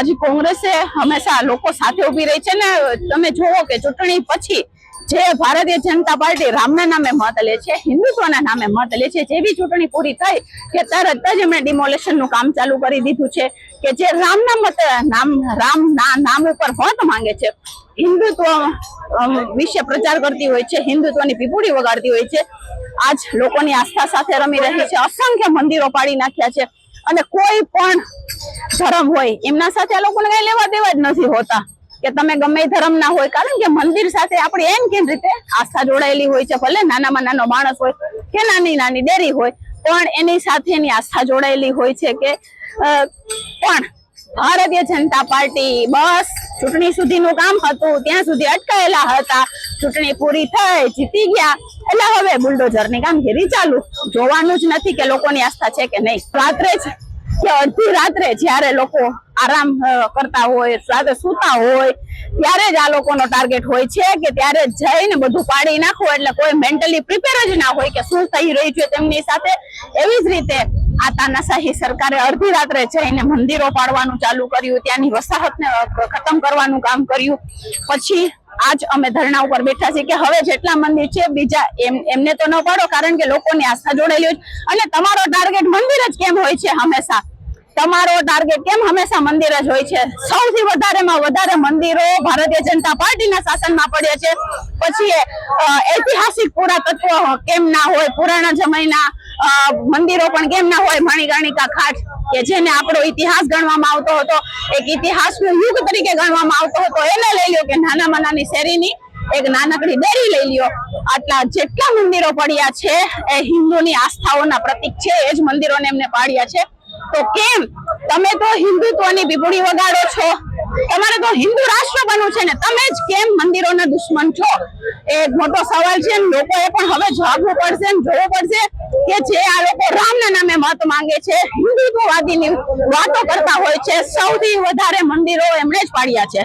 आज कांग्रेसे हमेशा लोको साथे उभी रही है ने तमे जोवो के चूंटणी पछी जे भारतीय जनता पार्टी रामना नामे मत ले छे, हिंदुत्वना नामे मत ले छे, जेवी चूंटणी पूरी थई के तरत ज एमणे डिमोलेशन નું કામ ચાલુ કરી દીધું છે કે જે રામના મત રામના નામ ઉપર મત માંગે છે, હિન્દુત્વ વિશે પ્રચાર કરતી હોય છે, હિન્દુત્વની પીપુડી વગાડતી હોય છે, આજ લોકોની આસ્થા સાથે રમી રહી છે। असंख्य મંદિરો પાડી નાખ્યા છે અને કોઈ પણ ધર્મ હોય એમના સાથે આ લોકોને કઈ લેવા દેવા જ નથી હોતા કે તમે ગમે ધર્મ ના હોય, કારણ કે મંદિર સાથે આપણી એમ કેમ રીતે આસ્થા જોડાયેલી હોય છે। ભલે નાનામાં નાનો માણસ હોય કે નાની નાની ડેરી હોય પણ એની સાથે એની આસ્થા જોડાયેલી હોય છે કે પણ ભારતીય જનતા પાર્ટી બસ ચૂંટણી સુધીનું કામ હતું ત્યાં સુધી અટકાયેલા હતા, ચૂંટણી પૂરી થઈ જીતી ગયા એટલે હવે બુલડોઝરની કામગીરી ચાલુ। જોવાનું જ નથી કે લોકોની આસ્થા છે કે નહીં। રાત્રે જ કે અડધી રાત્રે જ્યારે લોકો આરામ કરતા હોય, રાતે સૂતા હોય ત્યારે જ આ લોકોનો ટાર્ગેટ હોય છે કે ત્યારે જઈને બધું પાડી નાખવું, એટલે કોઈ મેન્ટલી પ્રિપેર જ ના હોય કે શું થઈ રહ્યું છે તેમની સાથે। એવી જ રીતે આ તાનાશાહી સરકારે અડધી રાત્રે જઈને મંદિરો પાડવાનું ચાલુ કર્યું, ત્યાંની વસાહતને ખતમ કરવાનું કામ કર્યું। પછી આજ અમે ધરણા ઉપર બેઠા છીએ કે હવે જેટલા મંદિર છે બીજા એમને તો ન પાડો, કારણ કે લોકોની આસ્થા જોડાયેલી હોય અને તમારો ટાર્ગેટ મંદિર જ કેમ હોય છે હંમેશા, તમારો ટાર્ગેટ કેમ હંમેશા મંદિર જ હોય છે। સૌથી વધારેમાં વધારે મંદિરો ભારતીય જનતા પાર્ટીના શાસનમાં પડ્યા છે, પછી ઐતિહાસિક પુરાતત્વ કેમ ના હોય, પુરાણા જમાના મંદિરો પણ કેમ ના હોય। મણિકર્ણિકા ઘાટ કે જેને આપણો ઇતિહાસ ગણવામાં આવતો હતો, એક ઇતિહાસનો યુગ તરીકે ગણવામાં આવતો હતો, એને લઈ લ્યો કે નાનામાં નાની શેરીની એક નાનકડી ડેરી લઈ લ્યો, આટલા જેટલા મંદિરો પડ્યા છે એ હિન્દુની આસ્થાઓના પ્રતીક છે, એ જ મંદિરોને એમને પાડ્યા છે। તો કેમ તમે તો હિન્દુત્વની પીપુડી વગાડો છો, તમારે તો હિન્દુ રાષ્ટ્ર બનવું છે ને તમે જ કેમ મંદિરોના દુશ્મન છો? એ મોટો સવાલ છે। લોકોએ પણ હવે જાગવું પડશે, જોવું પડશે કે જે આ લોકો રામના નામે મત માંગે છે, હિન્દુત્વવાદીની વાતો કરતા હોય છે, સૌથી વધારે મંદિરો એમણે જ પાડ્યા છે।